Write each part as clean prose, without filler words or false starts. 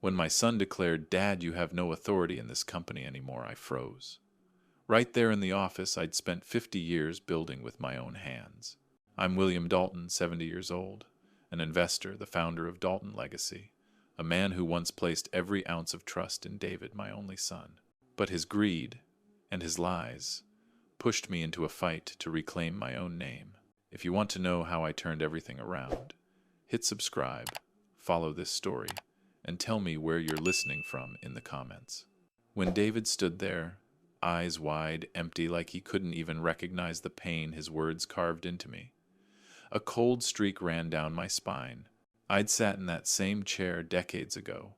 When my son declared, "Dad, you have no authority in this company anymore," I froze. Right there in the office I'd spent 50 years building with my own hands. I'm William Dalton, 70 years old, an investor, the founder of Dalton Legacy, a man who once placed every ounce of trust in David, my only son. But his greed and his lies pushed me into a fight to reclaim my own name. If you want to know how I turned everything around, hit subscribe, follow this story, and tell me where you're listening from in the comments. When David stood there, eyes wide, empty, like he couldn't even recognize the pain his words carved into me, a cold streak ran down my spine. I'd sat in that same chair decades ago,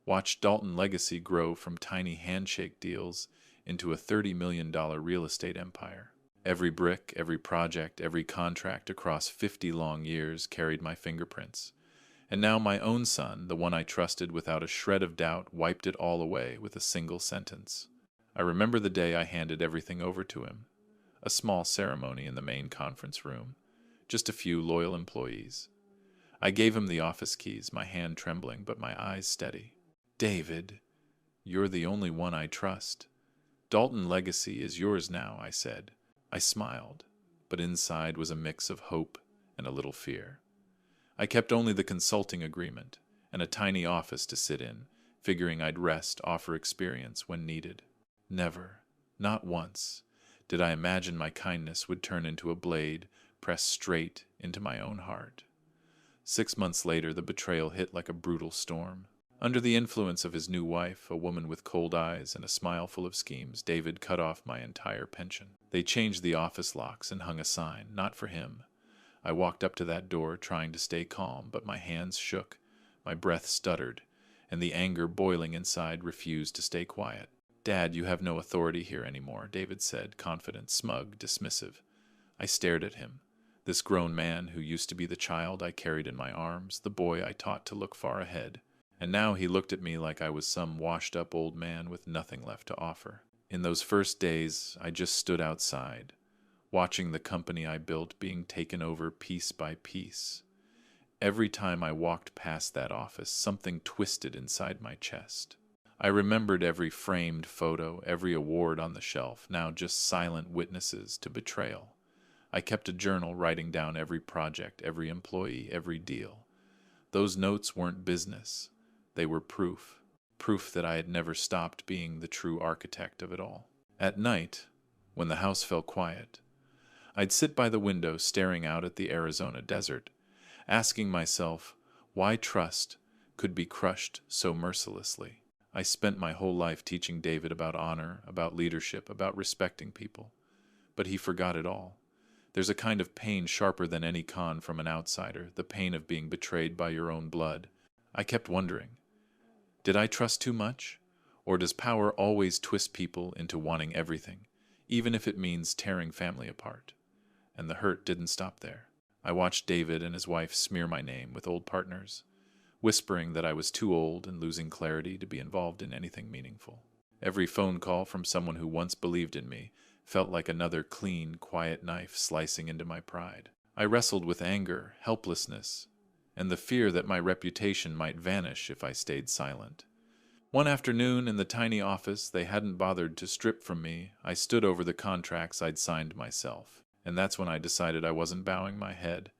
watched Dalton Legacy grow from tiny handshake deals into a $30 million real estate empire. Every brick, every project, every contract across 50 long years carried my fingerprints. And now my own son, the one I trusted without a shred of doubt, wiped it all away with a single sentence. I remember the day I handed everything over to him. A small ceremony in the main conference room. Just a few loyal employees. I gave him the office keys, my hand trembling, but my eyes steady. "David, you're the only one I trust. Dalton Legacy is yours now," I said. I smiled, but inside was a mix of hope and a little fear. I kept only the consulting agreement and a tiny office to sit in, figuring I'd rest, offer experience when needed. Never, not once, did I imagine my kindness would turn into a blade pressed straight into my own heart. 6 months later, the betrayal hit like a brutal storm. Under the influence of his new wife, a woman with cold eyes and a smile full of schemes, David cut off my entire pension. They changed the office locks and hung a sign, "Not for him." I walked up to that door trying to stay calm, but my hands shook, my breath stuttered, and the anger boiling inside refused to stay quiet. "Dad, you have no authority here anymore," David said, confident, smug, dismissive. I stared at him, this grown man who used to be the child I carried in my arms, the boy I taught to look far ahead. And now he looked at me like I was some washed-up old man with nothing left to offer. In those first days, I just stood outside, watching the company I built being taken over piece by piece. Every time I walked past that office, something twisted inside my chest. I remembered every framed photo, every award on the shelf, now just silent witnesses to betrayal. I kept a journal writing down every project, every employee, every deal. Those notes weren't business. They were proof that I had never stopped being the true architect of it all. At night, when the house fell quiet, I'd sit by the window staring out at the Arizona desert, asking myself why trust could be crushed so mercilessly. I spent my whole life teaching David about honor, about leadership, about respecting people. But he forgot it all. There's a kind of pain sharper than any con from an outsider, the pain of being betrayed by your own blood. I kept wondering, did I trust too much? Or does power always twist people into wanting everything, even if it means tearing family apart? And the hurt didn't stop there. I watched David and his wife smear my name with old partners, whispering that I was too old and losing clarity to be involved in anything meaningful. Every phone call from someone who once believed in me felt like another clean, quiet knife slicing into my pride. I wrestled with anger, helplessness, and the fear that my reputation might vanish if I stayed silent. One afternoon in the tiny office they hadn't bothered to strip from me, I stood over the contracts I'd signed myself, and that's when I decided I wasn't bowing my head.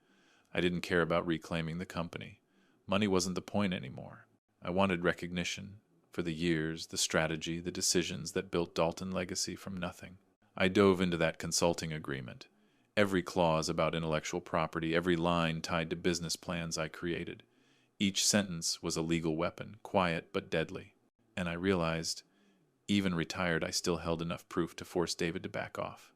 I didn't care about reclaiming the company. Money wasn't the point anymore. I wanted recognition for the years, the strategy, the decisions that built Dalton Legacy from nothing. I dove into that consulting agreement. Every clause about intellectual property, every line tied to business plans I created. Each sentence was a legal weapon, quiet but deadly. And I realized, even retired, I still held enough proof to force David to back off.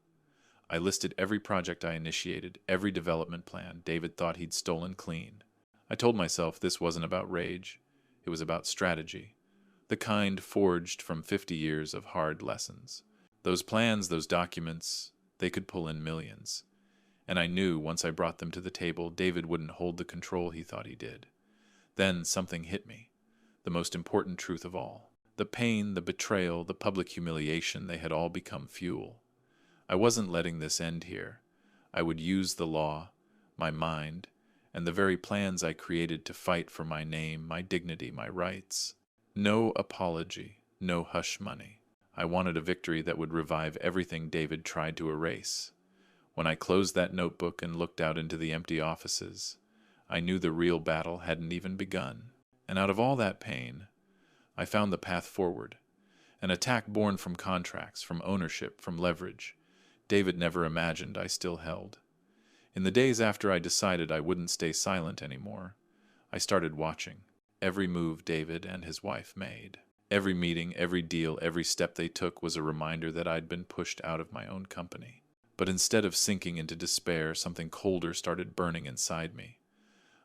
I listed every project I initiated, every development plan David thought he'd stolen clean. I told myself this wasn't about rage, it was about strategy, the kind forged from 50 years of hard lessons. Those plans, those documents, they could pull in millions. And I knew once I brought them to the table, David wouldn't hold the control he thought he did. Then something hit me, the most important truth of all. The pain, the betrayal, the public humiliation, they had all become fuel. I wasn't letting this end here. I would use the law, my mind, and the very plans I created to fight for my name, my dignity, my rights. No apology, no hush money. I wanted a victory that would revive everything David tried to erase. When I closed that notebook and looked out into the empty offices, I knew the real battle hadn't even begun. And out of all that pain, I found the path forward. An attack born from contracts, from ownership, from leverage. David never imagined I still held. In the days after I decided I wouldn't stay silent anymore, I started watching every move David and his wife made. Every meeting, every deal, every step they took was a reminder that I'd been pushed out of my own company. But instead of sinking into despair, something colder started burning inside me.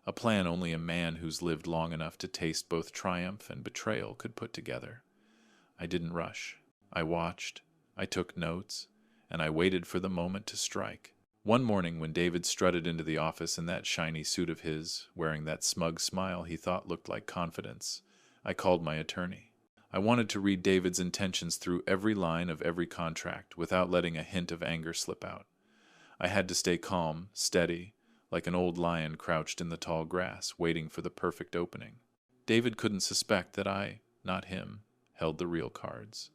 A plan only a man who's lived long enough to taste both triumph and betrayal could put together. I didn't rush. I watched, I took notes, and I waited for the moment to strike. One morning when David strutted into the office in that shiny suit of his, wearing that smug smile he thought looked like confidence, I called my attorney. I wanted to read David's intentions through every line of every contract without letting a hint of anger slip out. I had to stay calm, steady, like an old lion crouched in the tall grass, waiting for the perfect opening. David couldn't suspect that I, not him, held the real cards.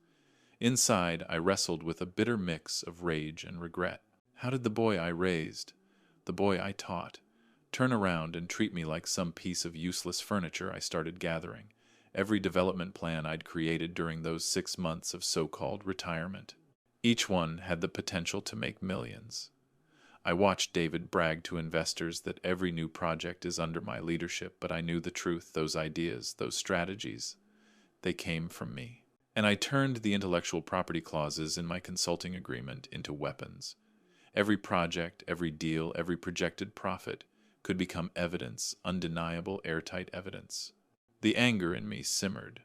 Inside, I wrestled with a bitter mix of rage and regret. How did the boy I raised, the boy I taught, turn around and treat me like some piece of useless furniture I started gathering? Every development plan I'd created during those 6 months of so-called retirement. Each one had the potential to make millions. I watched David brag to investors that every new project is under my leadership, but I knew the truth, those ideas, those strategies, they came from me. And I turned the intellectual property clauses in my consulting agreement into weapons. Every project, every deal, every projected profit could become evidence, undeniable, airtight evidence. The anger in me simmered,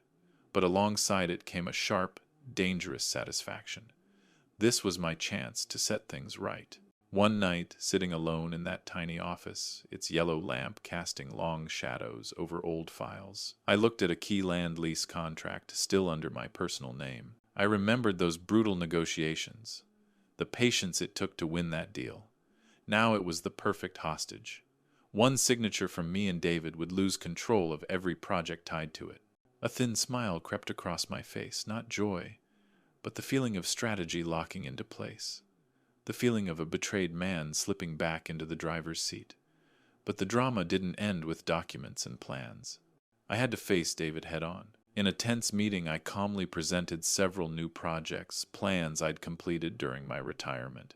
but alongside it came a sharp, dangerous satisfaction. This was my chance to set things right. One night, sitting alone in that tiny office, its yellow lamp casting long shadows over old files, I looked at a key land lease contract still under my personal name. I remembered those brutal negotiations, the patience it took to win that deal. Now it was the perfect hostage. One signature from me and David would lose control of every project tied to it. A thin smile crept across my face, not joy, but the feeling of strategy locking into place. The feeling of a betrayed man slipping back into the driver's seat. But the drama didn't end with documents and plans. I had to face David head-on. In a tense meeting, I calmly presented several new projects, plans I'd completed during my retirement.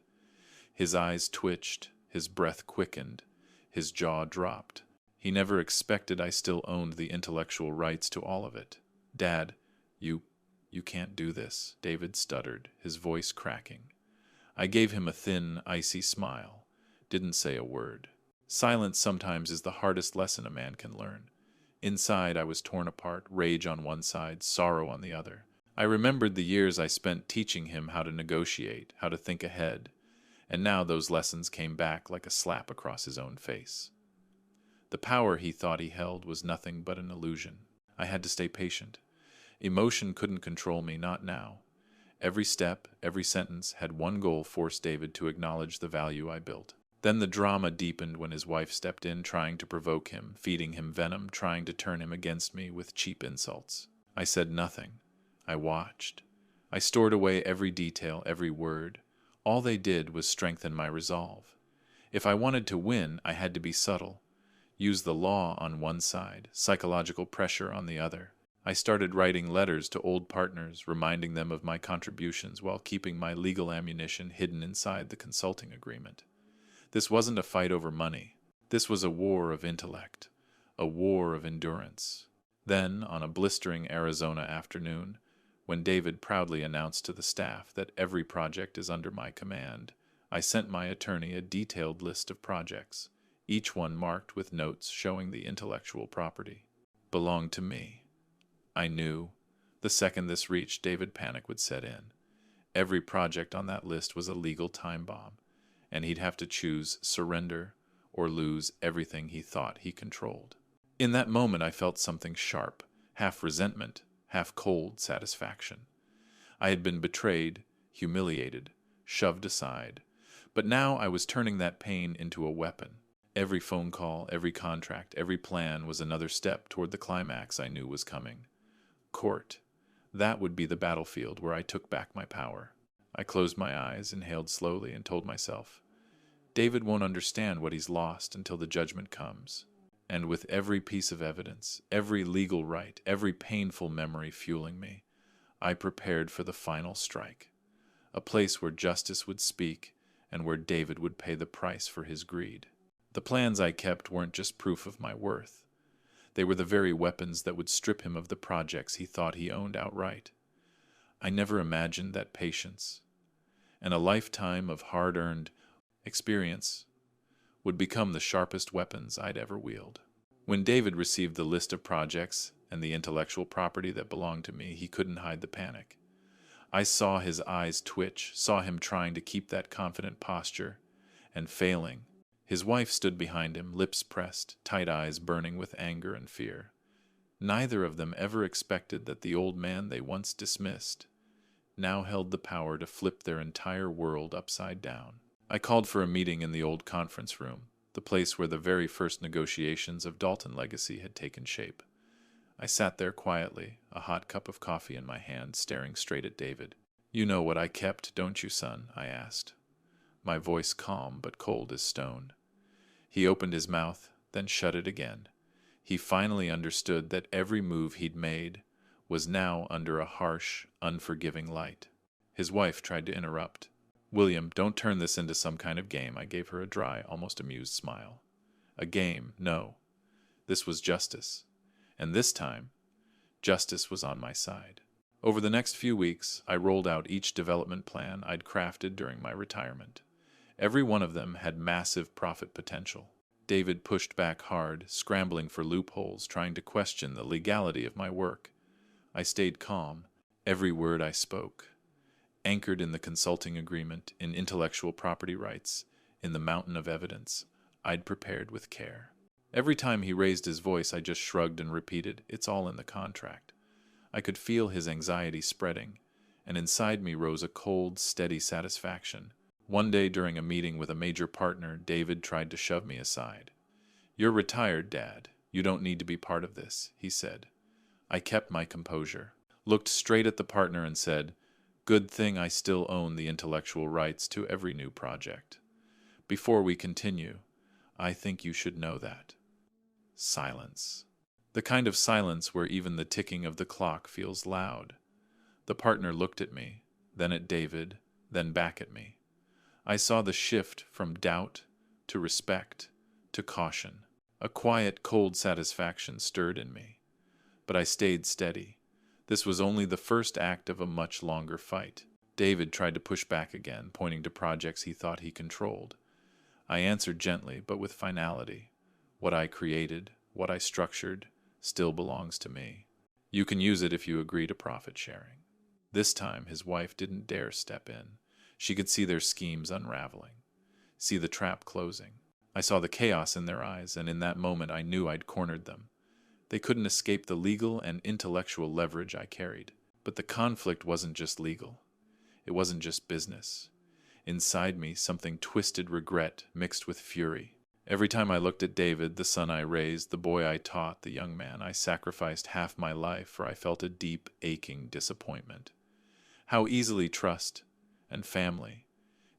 His eyes twitched, his breath quickened, his jaw dropped. He never expected I still owned the intellectual rights to all of it. "Dad, you can't do this," David stuttered, his voice cracking. I gave him a thin, icy smile, didn't say a word. Silence sometimes is the hardest lesson a man can learn. Inside, I was torn apart, rage on one side, sorrow on the other. I remembered the years I spent teaching him how to negotiate, how to think ahead, and now those lessons came back like a slap across his own face. The power he thought he held was nothing but an illusion. I had to stay patient. Emotion couldn't control me, not now. Every step, every sentence had one goal: force David to acknowledge the value I built. Then the drama deepened when his wife stepped in, trying to provoke him, feeding him venom, trying to turn him against me with cheap insults. I said nothing. I watched. I stored away every detail, every word. All they did was strengthen my resolve. If I wanted to win, I had to be subtle. Use the law on one side, psychological pressure on the other. I started writing letters to old partners, reminding them of my contributions while keeping my legal ammunition hidden inside the consulting agreement. This wasn't a fight over money. This was a war of intellect, a war of endurance. Then, on a blistering Arizona afternoon, when David proudly announced to the staff that every project is under my command, I sent my attorney a detailed list of projects, each one marked with notes showing the intellectual property belonged to me. I knew, the second this reached David, panic would set in. Every project on that list was a legal time bomb, and he'd have to choose surrender or lose everything he thought he controlled. In that moment, I felt something sharp, half resentment, half cold satisfaction. I had been betrayed, humiliated, shoved aside, but now I was turning that pain into a weapon. Every phone call, every contract, every plan was another step toward the climax I knew was coming. court. That would be the battlefield where I took back my power. I closed my eyes, inhaled slowly, and told myself, David won't understand what he's lost until the judgment comes. And with every piece of evidence, every legal right, every painful memory fueling me, I prepared for the final strike, a place where justice would speak and where David would pay the price for his greed. The plans I kept weren't just proof of my worth. They were the very weapons that would strip him of the projects he thought he owned outright. I never imagined that patience and a lifetime of hard-earned experience would become the sharpest weapons I'd ever wield. When David received the list of projects and the intellectual property that belonged to me, he couldn't hide the panic. I saw his eyes twitch, saw him trying to keep that confident posture, and failing. His wife stood behind him, lips pressed, tight eyes burning with anger and fear. Neither of them ever expected that the old man they once dismissed now held the power to flip their entire world upside down. I called for a meeting in the old conference room, the place where the very first negotiations of Dalton legacy had taken shape. I sat there quietly, a hot cup of coffee in my hand, staring straight at David. "You know what I kept, don't you, son?" I asked, my voice calm but cold as stone. He opened his mouth, then shut it again. He finally understood that every move he'd made was now under a harsh, unforgiving light. His wife tried to interrupt. "William, don't turn this into some kind of game." I gave her a dry, almost amused smile. A game, no. This was justice. And this time, justice was on my side. Over the next few weeks, I rolled out each development plan I'd crafted during my retirement. Every one of them had massive profit potential. David pushed back hard, scrambling for loopholes, trying to question the legality of my work. I stayed calm, every word I spoke, anchored in the consulting agreement, in intellectual property rights, in the mountain of evidence I'd prepared with care. Every time he raised his voice, I just shrugged and repeated, "It's all in the contract." I could feel his anxiety spreading, and inside me rose a cold, steady satisfaction. One day during a meeting with a major partner, David tried to shove me aside. "You're retired, Dad. You don't need to be part of this," he said. I kept my composure, looked straight at the partner and said, "Good thing I still own the intellectual rights to every new project. Before we continue, I think you should know that." Silence. The kind of silence where even the ticking of the clock feels loud. The partner looked at me, then at David, then back at me. I saw the shift from doubt to respect to caution. A quiet, cold satisfaction stirred in me. But I stayed steady. This was only the first act of a much longer fight. David tried to push back again, pointing to projects he thought he controlled. I answered gently, but with finality. What I created, what I structured, still belongs to me. You can use it if you agree to profit sharing. This time, his wife didn't dare step in. She could see their schemes unraveling, see the trap closing. I saw the chaos in their eyes, and in that moment I knew I'd cornered them. They couldn't escape the legal and intellectual leverage I carried. But the conflict wasn't just legal. It wasn't just business. Inside me, something twisted regret mixed with fury. Every time I looked at David, the son I raised, the boy I taught, the young man I sacrificed half my life for, I felt a deep, aching disappointment. How easily trust and family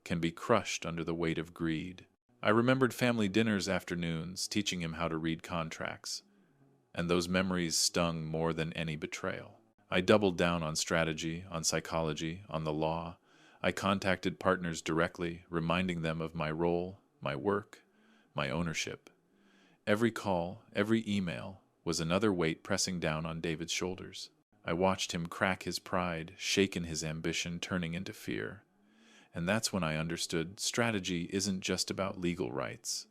can be crushed under the weight of greed. I remembered family dinners afternoons, teaching him how to read contracts, and those memories stung more than any betrayal. I doubled down on strategy, on psychology, on the law. I contacted partners directly, reminding them of my role, my work, my ownership. Every call, every email was another weight pressing down on David's shoulders. I watched him crack his pride, shaken his ambition, turning into fear. And that's when I understood strategy isn't just about legal rights.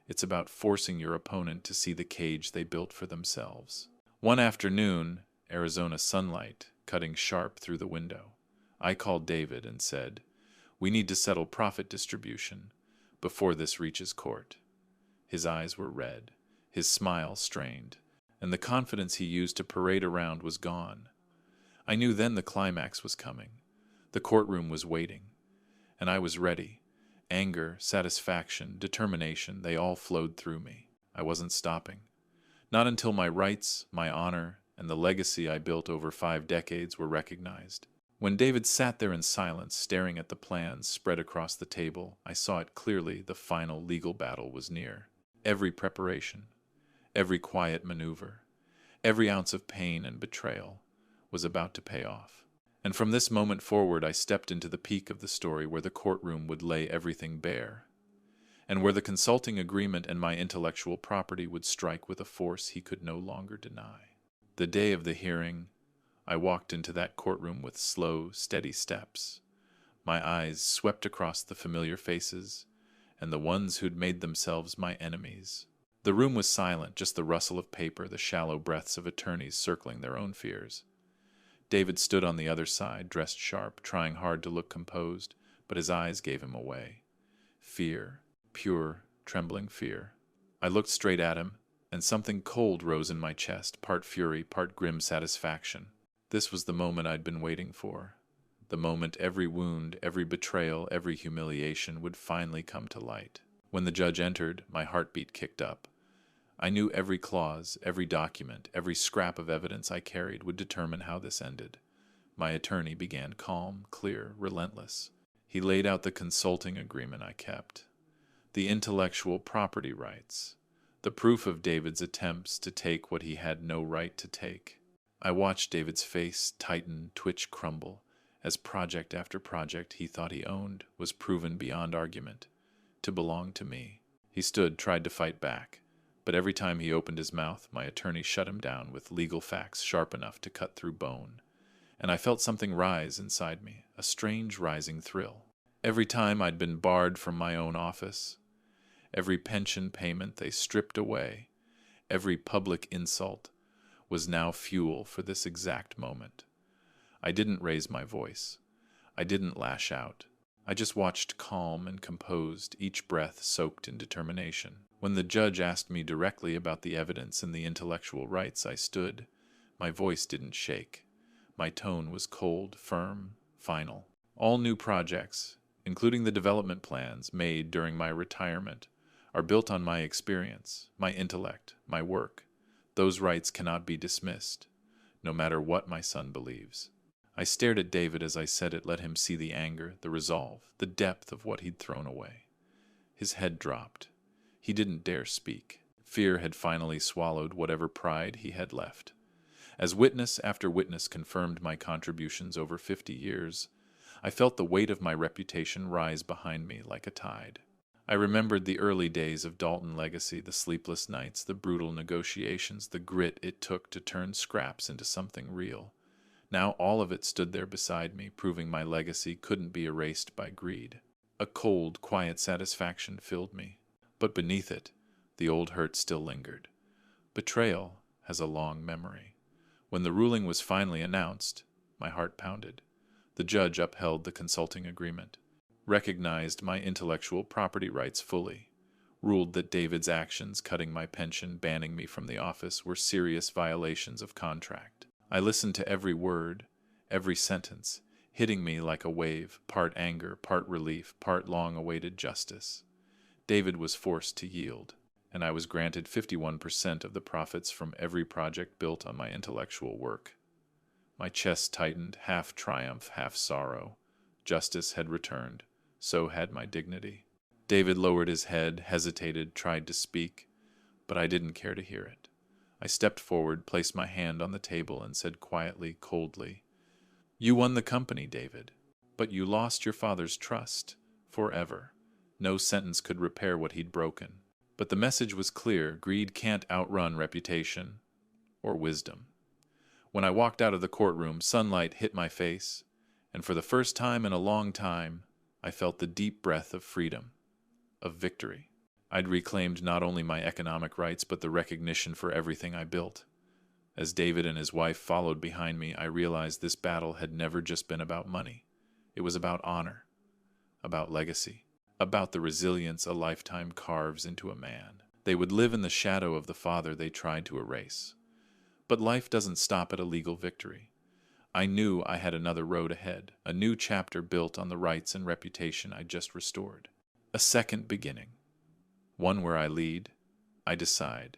It's about forcing your opponent to see the cage they built for themselves. One afternoon, Arizona sunlight cutting sharp through the window, I called David and said, "We need to settle profit distribution before this reaches court." His eyes were red, his smile strained, and the confidence he used to parade around was gone. I knew then the climax was coming. The courtroom was waiting, and I was ready. Anger, satisfaction, determination, they all flowed through me. I wasn't stopping. Not until my rights, my honor, and the legacy I built over 5 decades were recognized. When David sat there in silence, staring at the plans spread across the table, I saw it clearly: the final legal battle was near. Every preparation, every quiet maneuver, every ounce of pain and betrayal was about to pay off. And from this moment forward, I stepped into the peak of the story, where the courtroom would lay everything bare, and where the consulting agreement and my intellectual property would strike with a force he could no longer deny. The day of the hearing, I walked into that courtroom with slow, steady steps. My eyes swept across the familiar faces and the ones who'd made themselves my enemies. The room was silent, just the rustle of paper, the shallow breaths of attorneys circling their own fears. David stood on the other side, dressed sharp, trying hard to look composed, but his eyes gave him away. Fear, pure, trembling fear. I looked straight at him, and something cold rose in my chest, part fury, part grim satisfaction. This was the moment I'd been waiting for. The moment every wound, every betrayal, every humiliation would finally come to light. When the judge entered, my heartbeat kicked up. I knew every clause, every document, every scrap of evidence I carried would determine how this ended. My attorney began calm, clear, relentless. He laid out the consulting agreement I kept, the intellectual property rights, the proof of David's attempts to take what he had no right to take. I watched David's face tighten, twitch, crumble, as project after project he thought he owned was proven beyond argument to belong to me. He stood, tried to fight back, but every time he opened his mouth, my attorney shut him down with legal facts sharp enough to cut through bone. And I felt something rise inside me, a strange rising thrill. Every time I'd been barred from my own office, every pension payment they stripped away, every public insult, was now fuel for this exact moment. I didn't raise my voice. I didn't lash out. I just watched, calm and composed, each breath soaked in determination. When the judge asked me directly about the evidence and the intellectual rights, I stood. My voice didn't shake. My tone was cold, firm, final. All new projects, including the development plans made during my retirement, are built on my experience, my intellect, my work. Those rights cannot be dismissed, no matter what my son believes. I stared at David as I said it, let him see the anger, the resolve, the depth of what he'd thrown away. His head dropped. He didn't dare speak. Fear had finally swallowed whatever pride he had left. As witness after witness confirmed my contributions over 50 years, I felt the weight of my reputation rise behind me like a tide. I remembered the early days of Dalton Legacy, the sleepless nights, the brutal negotiations, the grit it took to turn scraps into something real. Now all of it stood there beside me, proving my legacy couldn't be erased by greed. A cold, quiet satisfaction filled me, but beneath it, the old hurt still lingered. Betrayal has a long memory. When the ruling was finally announced, my heart pounded. The judge upheld the consulting agreement, recognized my intellectual property rights fully, ruled that David's actions, cutting my pension, banning me from the office, were serious violations of contract. I listened to every word, every sentence, hitting me like a wave, part anger, part relief, part long-awaited justice. David was forced to yield, and I was granted 51% of the profits from every project built on my intellectual work. My chest tightened, half triumph, half sorrow. Justice had returned. So had my dignity. David lowered his head, hesitated, tried to speak, but I didn't care to hear it. I stepped forward, placed my hand on the table, and said quietly, coldly, "You won the company, David, but you lost your father's trust. Forever. No sentence could repair what he'd broken. But the message was clear: greed can't outrun reputation or wisdom." When I walked out of the courtroom, sunlight hit my face, and for the first time in a long time, I felt the deep breath of freedom, of victory. I'd reclaimed not only my economic rights, but the recognition for everything I built. As David and his wife followed behind me, I realized this battle had never just been about money. It was about honor, about legacy, about the resilience a lifetime carves into a man. They would live in the shadow of the father they tried to erase. But life doesn't stop at a legal victory. I knew I had another road ahead, a new chapter built on the rights and reputation I just restored. A second beginning. One where I lead, I decide,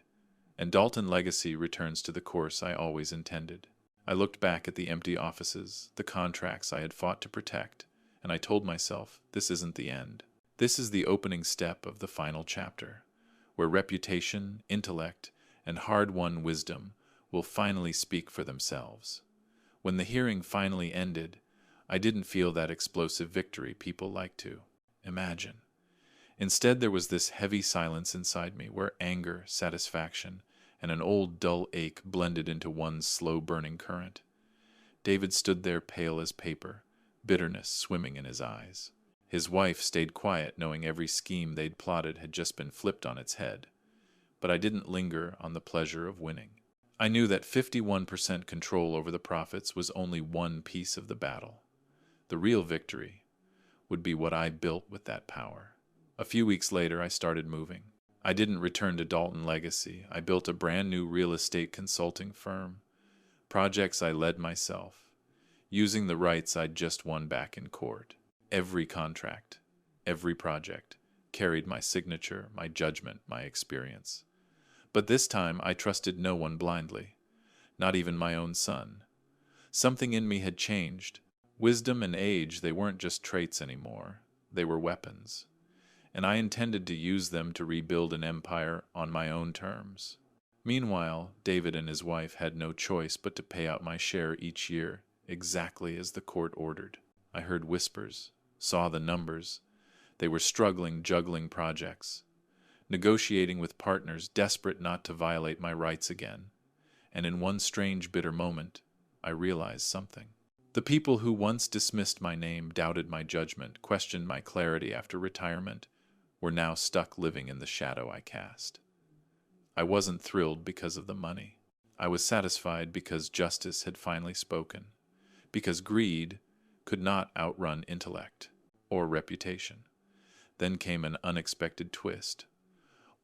And Dalton legacy returns to the course I always intended. I looked back at the empty offices, the contracts I had fought to protect, and I told myself, this isn't the end. This is the opening step of the final chapter, where reputation, intellect, and hard-won wisdom will finally speak for themselves. When the hearing finally ended, I didn't feel that explosive victory people like to imagine. Instead, there was this heavy silence inside me where anger, satisfaction, and an old dull ache blended into one slow-burning current. David stood there pale as paper, bitterness swimming in his eyes. His wife stayed quiet, knowing every scheme they'd plotted had just been flipped on its head. But I didn't linger on the pleasure of winning. I knew that 51% control over the profits was only one piece of the battle. The real victory would be what I built with that power. A few weeks later, I started moving. I didn't return to Dalton Legacy. I built a brand new real estate consulting firm. Projects I led myself, using the rights I'd just won back in court. Every contract, every project, carried my signature, my judgment, my experience. But this time, I trusted no one blindly, not even my own son. Something in me had changed. Wisdom and age, they weren't just traits anymore. They were weapons. And I intended to use them to rebuild an empire on my own terms. Meanwhile, David and his wife had no choice but to pay out my share each year, exactly as the court ordered. I heard whispers, saw the numbers. They were struggling, juggling projects, negotiating with partners desperate not to violate my rights again. And in one strange, bitter moment, I realized something. The people who once dismissed my name, doubted my judgment, questioned my clarity after retirement, were now stuck living in the shadow I cast. I wasn't thrilled because of the money. I was satisfied because justice had finally spoken, because greed could not outrun intellect or reputation. Then came an unexpected twist.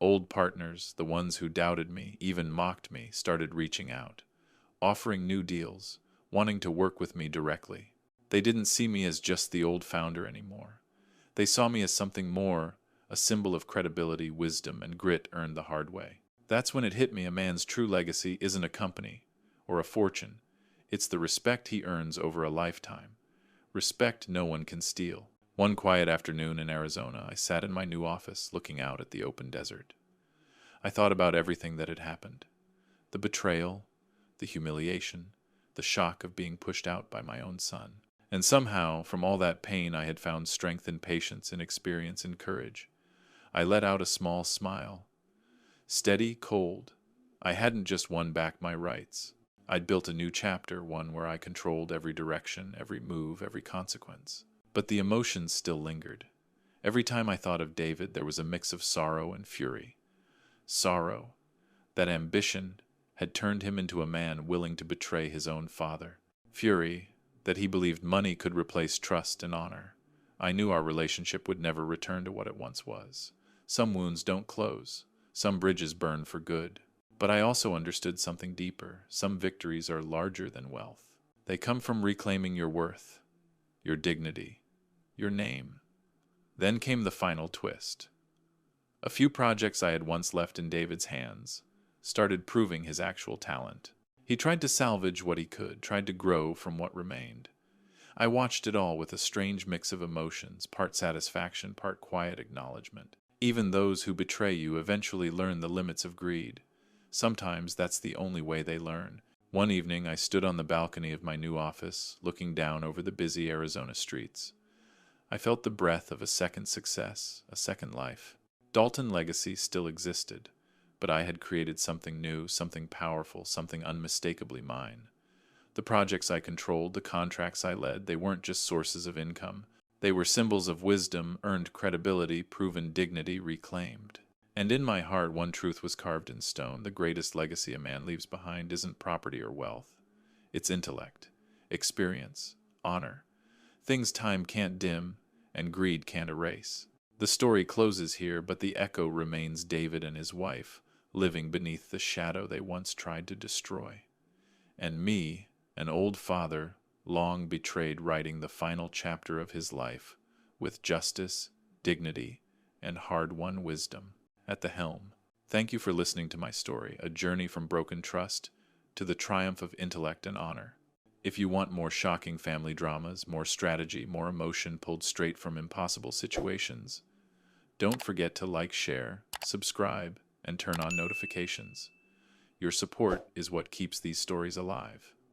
Old partners, the ones who doubted me, even mocked me, started reaching out, offering new deals, wanting to work with me directly. They didn't see me as just the old founder anymore. They saw me as something more, a symbol of credibility, wisdom, and grit earned the hard way. That's when it hit me a man's true legacy isn't a company or a fortune. It's the respect he earns over a lifetime. Respect no one can steal. One quiet afternoon in Arizona, I sat in my new office looking out at the open desert. I thought about everything that had happened. The betrayal, the humiliation, the shock of being pushed out by my own son. And somehow, from all that pain, I had found strength and patience and experience and courage. I let out a small smile. Steady, cold. I hadn't just won back my rights. I'd built a new chapter, one where I controlled every direction, every move, every consequence. But the emotions still lingered. Every time I thought of David, there was a mix of sorrow and fury. Sorrow, that ambition had turned him into a man willing to betray his own father. Fury, that he believed money could replace trust and honor. I knew our relationship would never return to what it once was. Some wounds don't close. Some bridges burn for good. But I also understood something deeper. Some victories are larger than wealth. They come from reclaiming your worth, your dignity, your name. Then came the final twist. A few projects I had once left in David's hands started proving his actual talent. He tried to salvage what he could, tried to grow from what remained. I watched it all with a strange mix of emotions, part satisfaction, part quiet acknowledgement. Even those who betray you eventually learn the limits of greed. Sometimes that's the only way they learn. One evening, I stood on the balcony of my new office, looking down over the busy Arizona streets. I felt the breath of a second success, a second life. Dalton Legacy still existed, but I had created something new, something powerful, something unmistakably mine. The projects I controlled, the contracts I led, they weren't just sources of income. They were symbols of wisdom, earned credibility, proven dignity, reclaimed. And in my heart, one truth was carved in stone. The greatest legacy a man leaves behind isn't property or wealth. It's intellect, experience, honor. Things time can't dim and greed can't erase. The story closes here, but the echo remains David and his wife, living beneath the shadow they once tried to destroy. And me, an old father, long betrayed, writing the final chapter of his life, with justice, dignity, and hard-won wisdom at the helm. Thank you for listening to my story, a journey from broken trust to the triumph of intellect and honor. If you want more shocking family dramas, more strategy, more emotion pulled straight from impossible situations, don't forget to like, share, subscribe, and turn on notifications. Your support is what keeps these stories alive.